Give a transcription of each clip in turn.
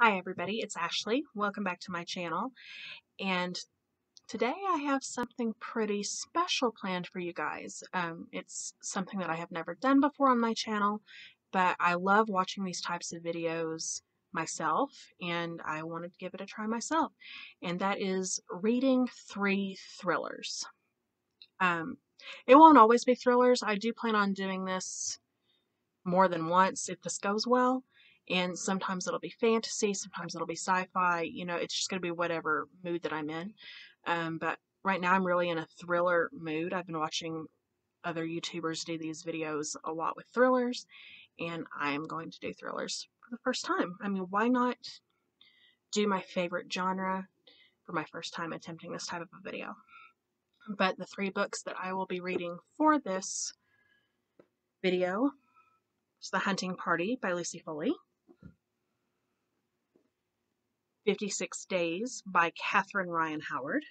Hi everybody, it's Ashley. Welcome back to my channel. And today I have something pretty special planned for you guys. It's something that I have never done before on my channel, but I love watching these types of videos myself, and I wanted to give it a try myself. And that is reading 3 thrillers. Um, it won't always be thrillers. I do plan on doing this more than once if this goes well. And sometimes it'll be fantasy, sometimes it'll be sci-fi, it's just going to be whatever mood that I'm in. But right now I'm really in a thriller mood. I've been watching other YouTubers do these videos a lot with thrillers, and I am going to do thrillers for the first time. I mean, why not do my favorite genre for my first time attempting this type of a video? But the 3 books that I will be reading for this video is The Hunting Party by Lucy Foley, 56 Days by Catherine Ryan Howard,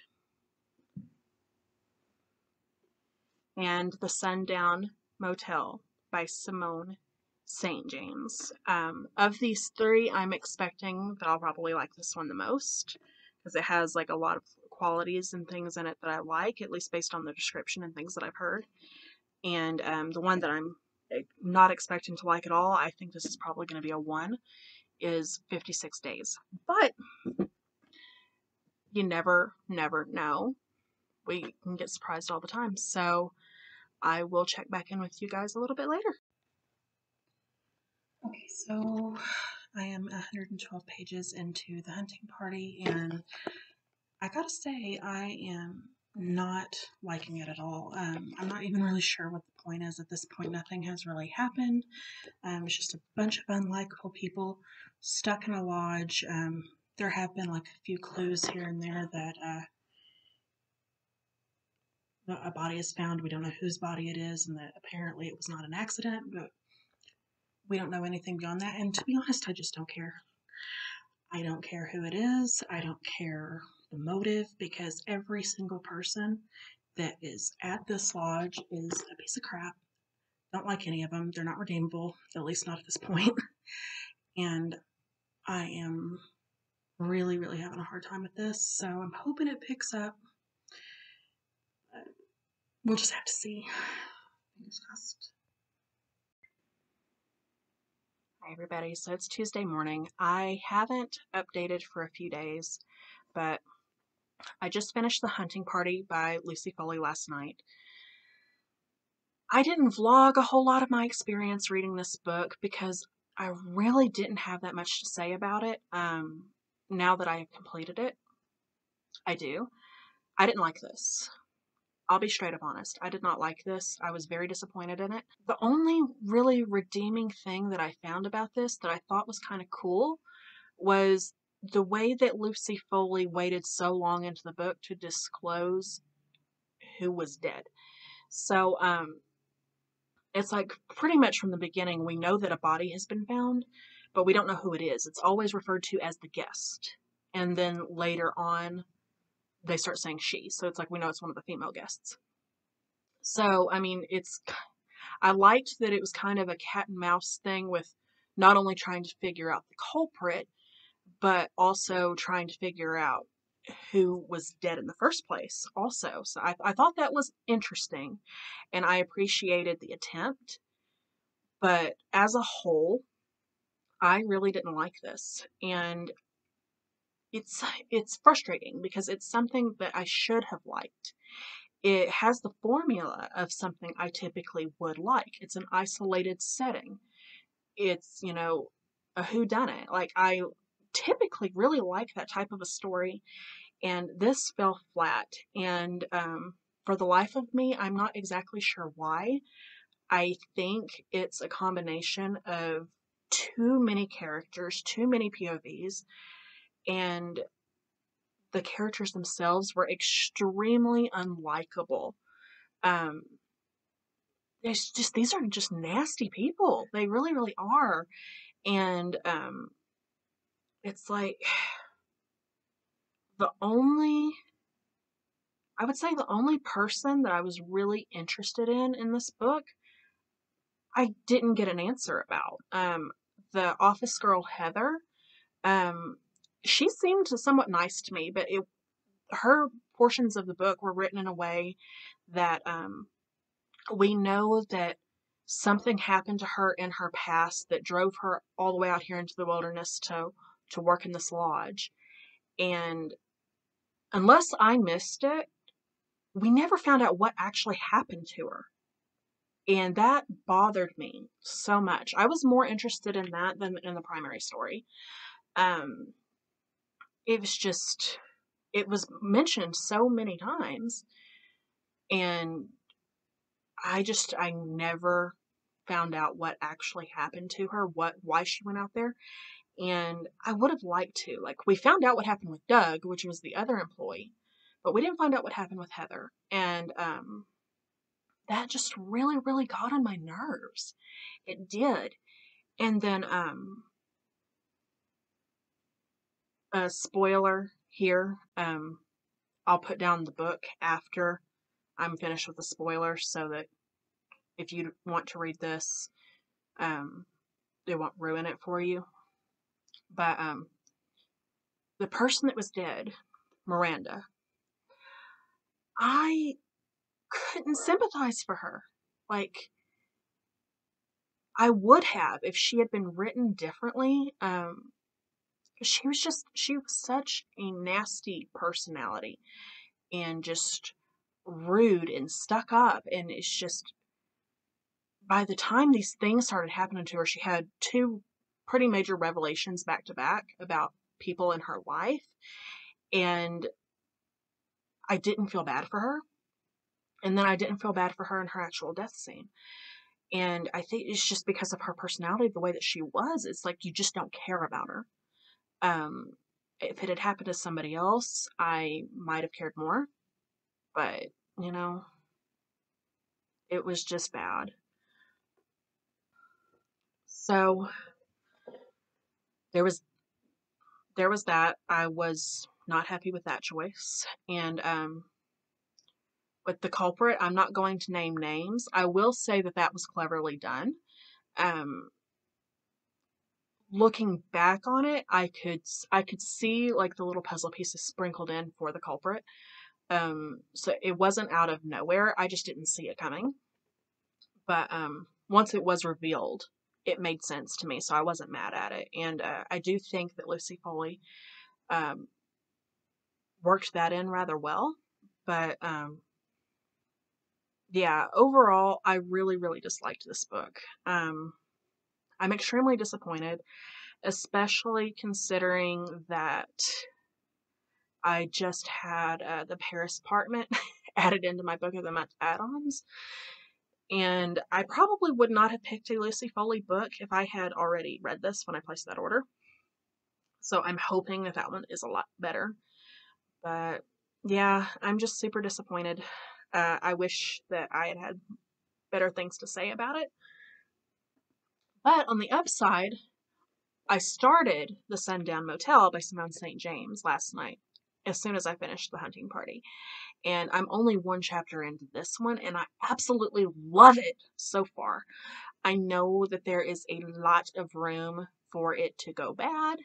and The Sundown Motel by Simone St. James. Of these 3, I'm expecting that I'll probably like this one the most, because it has like a lot of qualities and things in it that I like, at least based on the description and things that I've heard. And the one that I'm not expecting to like at all, I think this is probably going to be a 1, is 56 Days. But you never know. We can get surprised all the time. So I will check back in with you guys a little bit later. Okay, so I am 112 pages into The Hunting Party, and I gotta say, I am not liking it at all. I'm not even really sure what the point is at this point. Nothing has really happened. It's just a bunch of unlikable people stuck in a lodge. There have been like a few clues here and there that a body is found. We don't know whose body it is, and that apparently it was not an accident, but we don't know anything beyond that. And to be honest, I just don't care. I don't care who it is. I don't care the motive, because every single person that is at this lodge is a piece of crap. Don't like any of them. They're not redeemable, at least not at this point. And I am really, really having a hard time with this, so I'm hoping it picks up. We'll just have to see. Fingers crossed. Hi everybody, so it's Tuesday morning. I haven't updated for a few days, but I just finished The Hunting Party by Lucy Foley last night. I didn't vlog a whole lot of my experience reading this book because I really didn't have that much to say about it. Now that I have completed it, I do. I didn't like this. I'll be straight up honest. I did not like this. I was very disappointed in it. The only really redeeming thing that I found about this that I thought was kind of cool was the way that Lucy Foley waited so long into the book to disclose who was dead. So, it's like pretty much from the beginning we know that a body has been found, but we don't know who it is. It's always referred to as the guest. And then later on, they start saying she. So it's like we know it's one of the female guests. So, I mean, I liked that it was kind of a cat and mouse thing with not only trying to figure out the culprit, but also trying to figure out who was dead in the first place also. So I thought that was interesting, and I appreciated the attempt. But as a whole, I really didn't like this. And it's frustrating because it's something that I should have liked. It has the formula of something I typically would like. It's an isolated setting. It's, a whodunit. Like, I typically really like that type of a story, and this fell flat. And for the life of me, I'm not exactly sure why. I think it's a combination of too many characters, too many POVs, and the characters themselves were extremely unlikable. Um, these are just nasty people. They really, really are. And it's like I would say the only person that I was really interested in this book, I didn't get an answer about. The office girl, Heather, Um, she seemed somewhat nice to me, but her portions of the book were written in a way that we know that something happened to her in her past that drove her all the way out here into the wilderness to work in this lodge. And unless I missed it, we never found out what actually happened to her. And that bothered me so much. I was more interested in that than in the primary story. Um, it was just, it was mentioned so many times, and I never found out what actually happened to her, why she went out there. And I would have liked to. Like, we found out what happened with Doug, which was the other employee, but we didn't find out what happened with Heather. And that just really, really got on my nerves. It did. And then a spoiler here. I'll put down the book after I'm finished with the spoiler, so that if you want to read this, it won't ruin it for you. But the person that was dead, Miranda, I couldn't sympathize for her. Like, I would have if she had been written differently. She was such a nasty personality, and just rude and stuck up. And it's just, by the time these things started happening to her, she had two pretty major revelations back to back about people in her life. And I didn't feel bad for her. And then I didn't feel bad for her in her actual death scene. And I think it's just because of her personality, the way that she was. It's like you just don't care about her. If it had happened to somebody else, I might have cared more. But, you know, it was just bad. So there was that. I was not happy with that choice. And with the culprit, I'm not going to name names. I will say that that was cleverly done. Um, Looking back on it, I could see like the little puzzle pieces sprinkled in for the culprit. So it wasn't out of nowhere. I just didn't see it coming. But once it was revealed, it made sense to me, so I wasn't mad at it. And I do think that Lucy Foley um, worked that in rather well. But yeah, overall, I really, really disliked this book. I'm extremely disappointed, especially considering that I just had the Paris apartment added into my book of the month add-ons. And I probably would not have picked a Lucy Foley book if I had already read this when I placed that order. So I'm hoping that that one is a lot better. But yeah, I'm just super disappointed. I wish that I had had better things to say about it. But on the upside, I started The Sundown Motel by Simone St. James last night, as soon as I finished The Hunting Party. And I'm only one chapter into this one, and I absolutely love it so far. I know that there is a lot of room for it to go bad,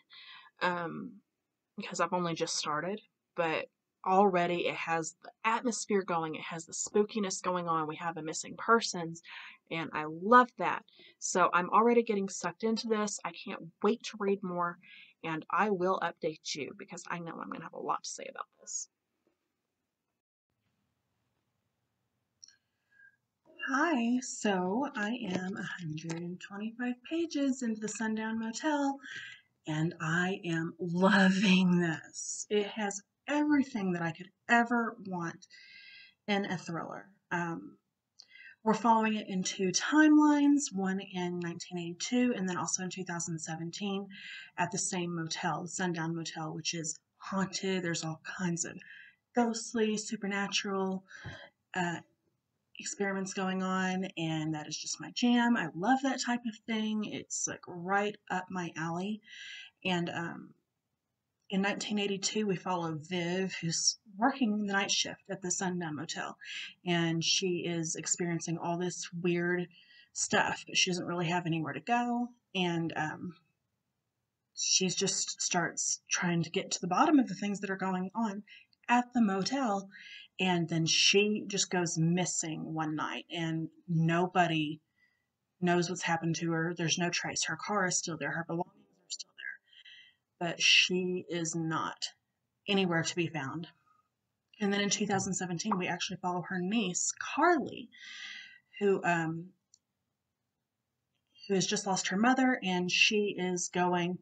because I've only just started, but already it has the atmosphere going, it has the spookiness going on, we have a missing persons, and I love that. So I'm already getting sucked into this. I can't wait to read more, and I will update you because I know I'm going to have a lot to say about this. Hi, so I am 125 pages into the Sundown Motel, and I am loving this. It has everything that I could ever want in a thriller. We're following it in two timelines, one in 1982 and then also in 2017 at the same motel, the Sundown Motel, which is haunted. There's all kinds of ghostly, supernatural experiments going on, and that is just my jam. I love that type of thing. It's like right up my alley. And in 1982, we follow Viv, who's working the night shift at the Sundown Motel, and she is experiencing all this weird stuff, but she doesn't really have anywhere to go. And she just starts trying to get to the bottom of the things that are going on at the motel. And then she just goes missing one night, and nobody knows what's happened to her. There's no trace. Her car is still there, her belongings are still there, but she is not anywhere to be found. And then in 2017, we actually follow her niece, Carly, who who has just lost her mother, and she is going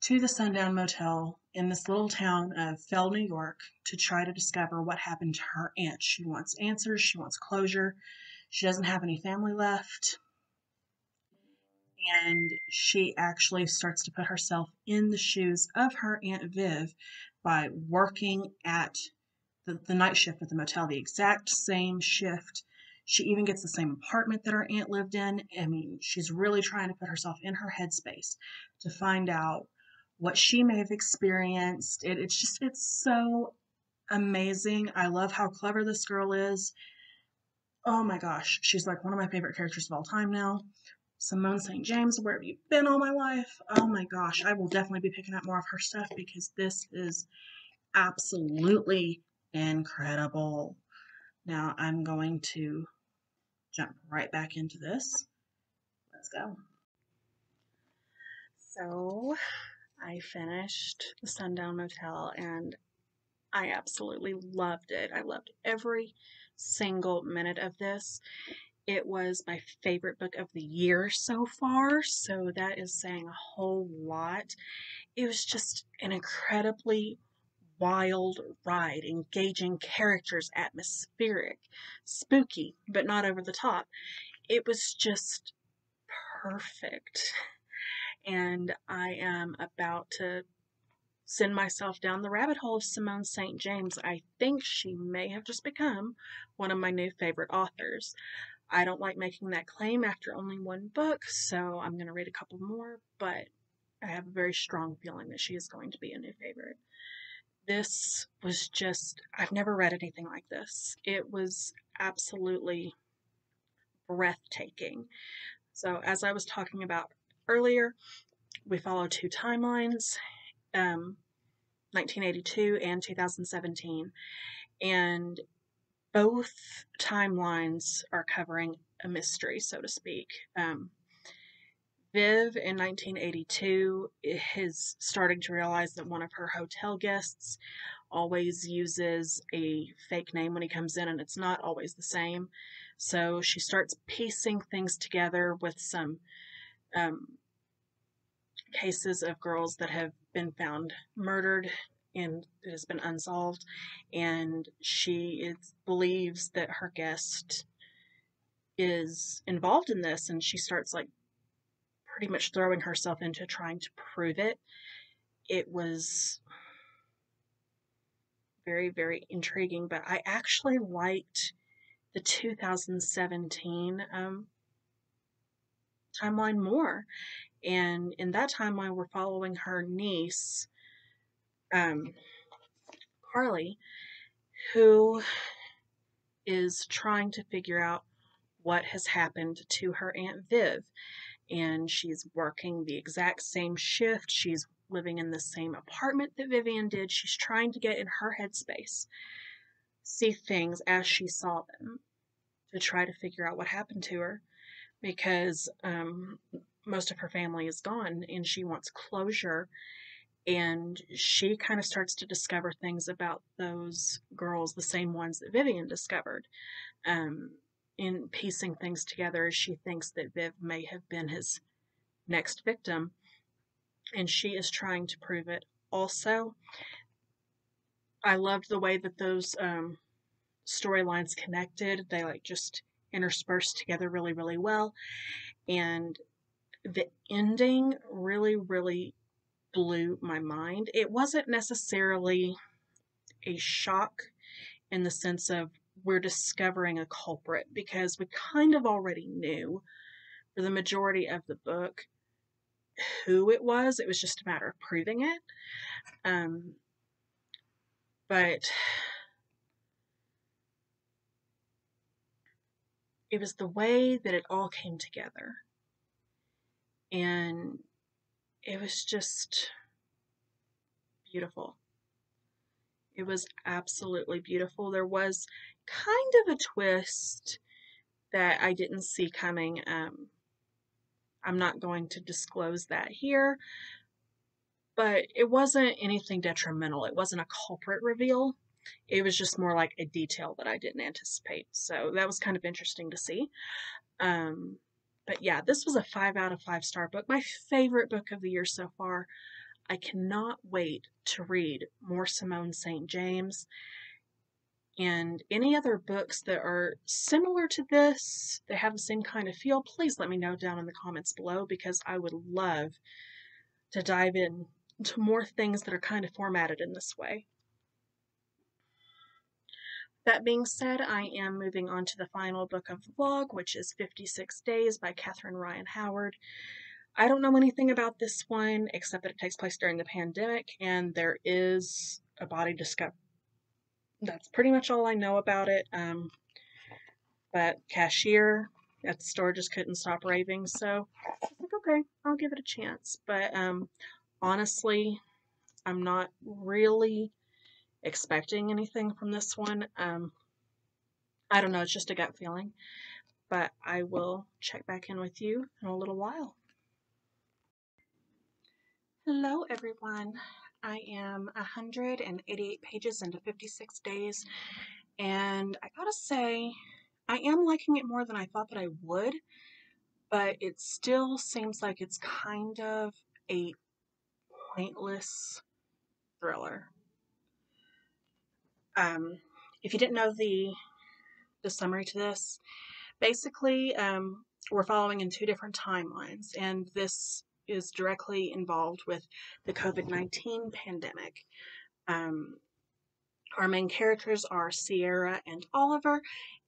to the Sundown Motel in this little town of Fell, New York, to try to discover what happened to her aunt. She wants answers, she wants closure. She doesn't have any family left, and she actually starts to put herself in the shoes of her Aunt Viv by working at the night shift at the motel, the exact same shift. She even gets the same apartment that her aunt lived in. I mean, she's really trying to put herself in her headspace to find out what she may have experienced. It's so amazing. I love how clever this girl is. Oh my gosh, she's like one of my favorite characters of all time now. Simone St. James, where have you been all my life? Oh my gosh, I will definitely be picking up more of her stuff because this is absolutely incredible. Now I'm going to jump right back into this. Let's go. So I finished the Sundown Motel and I absolutely loved it. I loved every single minute of this. It was my favorite book of the year so far, so that is saying a whole lot. It was just an incredibly wild ride, engaging characters, atmospheric, spooky, but not over the top. It was just perfect. And I am about to send myself down the rabbit hole of Simone St. James. I think she may have just become one of my new favorite authors. I don't like making that claim after only one book, so I'm going to read a couple more, but I have a very strong feeling that she is going to be a new favorite. This was just, I've never read anything like this. It was absolutely breathtaking. So, as I was talking about earlier, we follow two timelines, 1982 and 2017, and both timelines are covering a mystery, so to speak. Viv in 1982 is starting to realize that one of her hotel guests always uses a fake name when he comes in, and it's not always the same. So she starts piecing things together with some cases of girls that have been found murdered and it has been unsolved, and she believes that her guest is involved in this, and she starts like pretty much throwing herself into trying to prove it. It was very, very intriguing, but I actually liked the 2017 timeline more. And in that timeline, we're following her niece, Carly, who is trying to figure out what has happened to her Aunt Viv. And she's working the exact same shift. She's living in the same apartment that Vivian did. She's trying to get in her headspace, see things as she saw them, to try to figure out what happened to her, because most of her family is gone and she wants closure. And she kind of starts to discover things about those girls, the same ones that Vivian discovered. In piecing things together, she thinks that Viv may have been his next victim, and she is trying to prove it. Also, I loved the way that those storylines connected. They like just interspersed together really, really well. And the ending really, really blew my mind. It wasn't necessarily a shock in the sense of we're discovering a culprit, because we kind of already knew for the majority of the book who it was. It was just a matter of proving it. But it was the way that it all came together. And it was just beautiful. It was absolutely beautiful. There was kind of a twist that I didn't see coming. I'm not going to disclose that here, but it wasn't anything detrimental. It wasn't a culprit reveal. It was just more like a detail that I didn't anticipate. So that was kind of interesting to see. Um, but yeah, this was a 5 out of 5 star book. My favorite book of the year so far. I cannot wait to read more Simone St. James and any other books that are similar to this, that have the same kind of feel. Please let me know down in the comments below, because I would love to dive in to more things that are kind of formatted in this way. That being said, I am moving on to the final book of the vlog, which is 56 Days by Catherine Ryan Howard. I don't know anything about this one except that it takes place during the pandemic and there is a body discovered. That's pretty much all I know about it. But cashier at the store just couldn't stop raving, so I was like, okay, I'll give it a chance. But honestly, I'm not really expecting anything from this one. I don't know, it's just a gut feeling. But I will check back in with you in a little while. Hello everyone. I am 188 pages into 56 days, and I gotta say, I am liking it more than I thought that I would, but it still seems like it's kind of a pointless thriller. If you didn't know the summary to this, basically, we're following in 2 different timelines, and this is directly involved with the COVID-19 pandemic. Our main characters are Sierra and Oliver,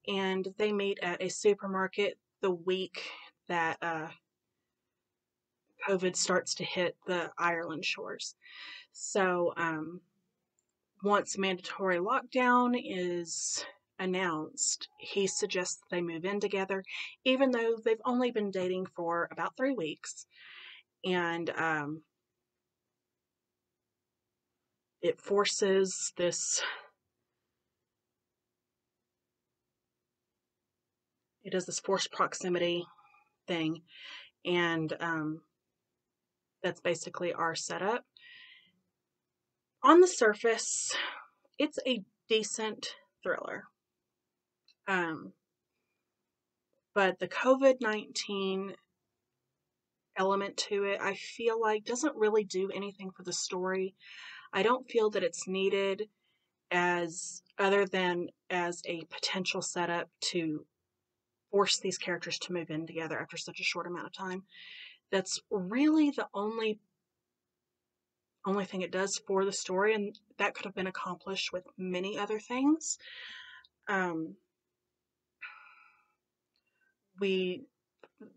and they meet at a supermarket the week that COVID starts to hit the Ireland shores. So once mandatory lockdown is announced, he suggests that they move in together, even though they've only been dating for about 3 weeks. And it forces this, it does this forced proximity thing, and that's basically our setup. On the surface, it's a decent thriller. But the COVID-19 element to it, I feel like doesn't really do anything for the story. I don't feel that it's needed as other than as a potential setup to force these characters to move in together after such a short amount of time. That's really the only thing it does for the story, and that could have been accomplished with many other things. The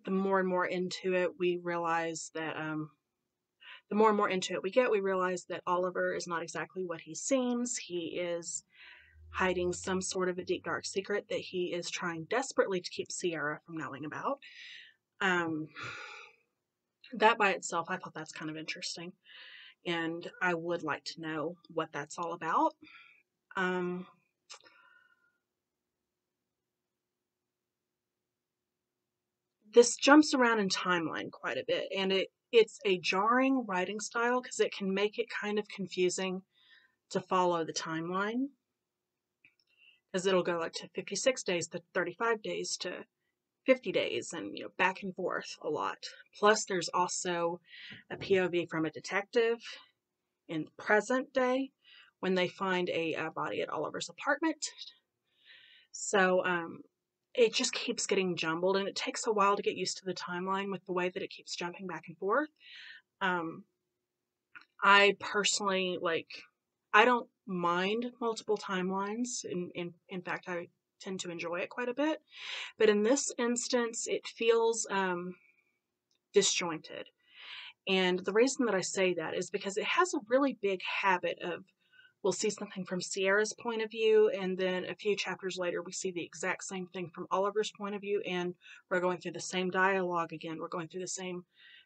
more and more into it we realize that the more and more into it we get, we realize that Oliver is not exactly what he seems. He is hiding some sort of a deep dark secret that he is trying desperately to keep Sierra from knowing about. That by itself, I thought that's kind of interesting, and I would like to know what that's all about. This jumps around in timeline quite a bit, and it's a jarring writing style because it can make it kind of confusing to follow the timeline, because it'll go like to 56 days to 35 days to 50 days, and back and forth a lot. Plus there's also a POV from a detective in present day when they find a body at Oliver's apartment. So it just keeps getting jumbled, and it takes a while to get used to the timeline with the way that it keeps jumping back and forth. I personally, I don't mind multiple timelines. In fact, I tend to enjoy it quite a bit. But in this instance, it feels disjointed. And the reason that I say that is because it has a really big habit of, we'll see something from Sierra's point of view, and then a few chapters later we see the exact same thing from Oliver's point of view, and we're going through the same dialogue again. We're going through the same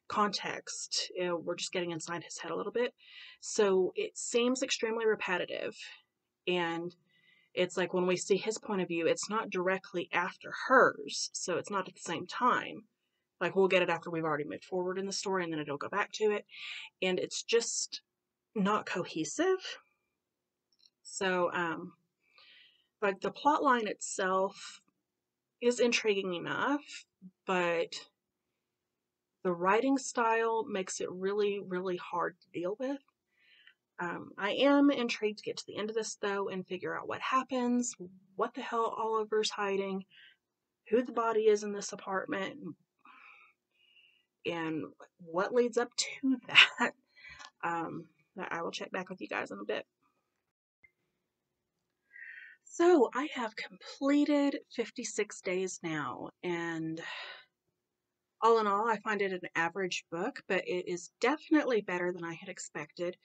context. We're just getting inside his head a little bit. So it seems extremely repetitive. And it's like when we see his point of view, it's not directly after hers. So it's not at the same time. Like we'll get it after we've already moved forward in the story and then it'll go back to it. And it's just not cohesive. So, like the plot line itself is intriguing enough, but the writing style makes it really, really hard to deal with. I am intrigued to get to the end of this, though, and figure out what happens, what the hell Oliver's hiding, who the body is in this apartment, and what leads up to that. I will check back with you guys in a bit. So, I have completed 56 days now, and all in all, I find it an average book, but it is definitely better than I had expected.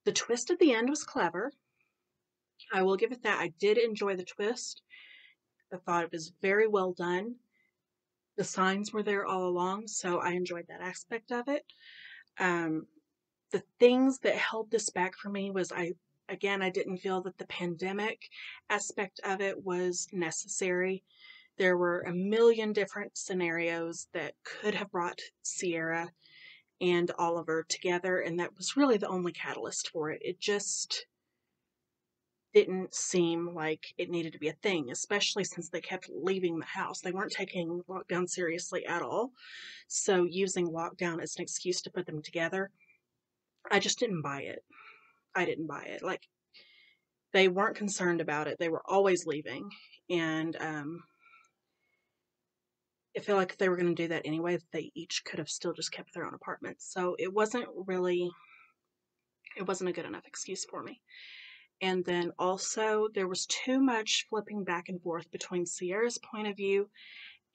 The twist at the end was clever. I will give it that. I did enjoy the twist. I thought it was very well done. The signs were there all along, so I enjoyed that aspect of it. The things that held this back for me was I didn't feel that the pandemic aspect of it was necessary. There were a million different scenarios that could have brought Sierra and Oliver together, and that was really the only catalyst for it. It just didn't seem like it needed to be a thing, especially since they kept leaving the house. They weren't taking lockdown seriously at all. So using lockdown as an excuse to put them together, I just didn't buy it. I didn't buy it. Like, they weren't concerned about it. They were always leaving. And I feel like if they were going to do that anyway, they each could have still just kept their own apartments. So it wasn't a good enough excuse for me. And then also, there was too much flipping back and forth between Sierra's point of view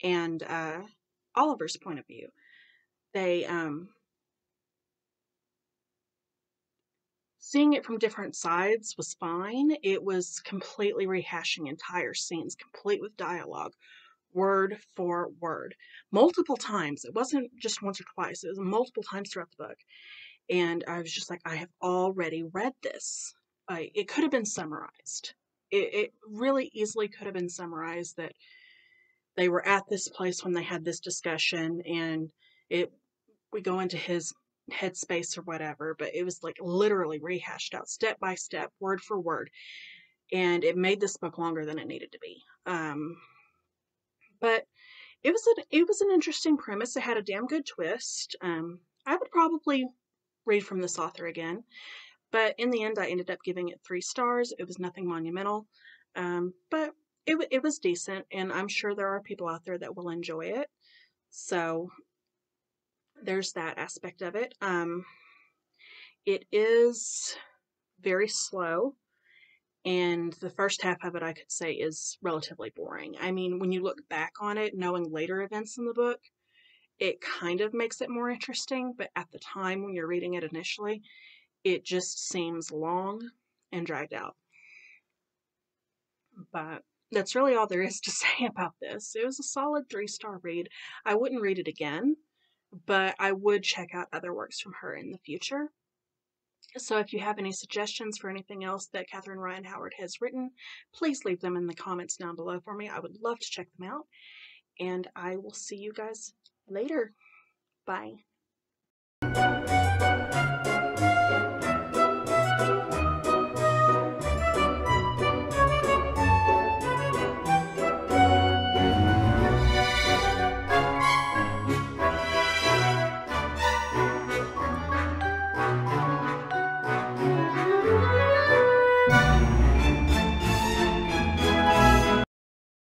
and Oliver's point of view. They, seeing it from different sides was fine. It was completely rehashing entire scenes, complete with dialogue, word for word, multiple times. It wasn't just once or twice, it was multiple times throughout the book. And I was just like, I have already read this. It could have been summarized. It really easily could have been summarized that they were at this place when they had this discussion, and we go into his headspace or whatever, but it was like literally rehashed out step by step, word for word, and it made this book longer than it needed to be. But it was an interesting premise. It had a damn good twist. I would probably read from this author again, but in the end, I ended up giving it 3 stars. It was nothing monumental, but it was decent, and I'm sure there are people out there that will enjoy it. So there's that aspect of it. It is very slow, and the first half of it, I could say, is relatively boring. I mean, when you look back on it, knowing later events in the book, it kind of makes it more interesting, but at the time when you're reading it initially, it just seems long and dragged out. But that's really all there is to say about this. It was a solid 3-star read. I wouldn't read it again, but I would check out other works from her in the future. So if you have any suggestions for anything else that Catherine Ryan Howard has written, please leave them in the comments down below for me. I would love to check them out. And I will see you guys later. Bye.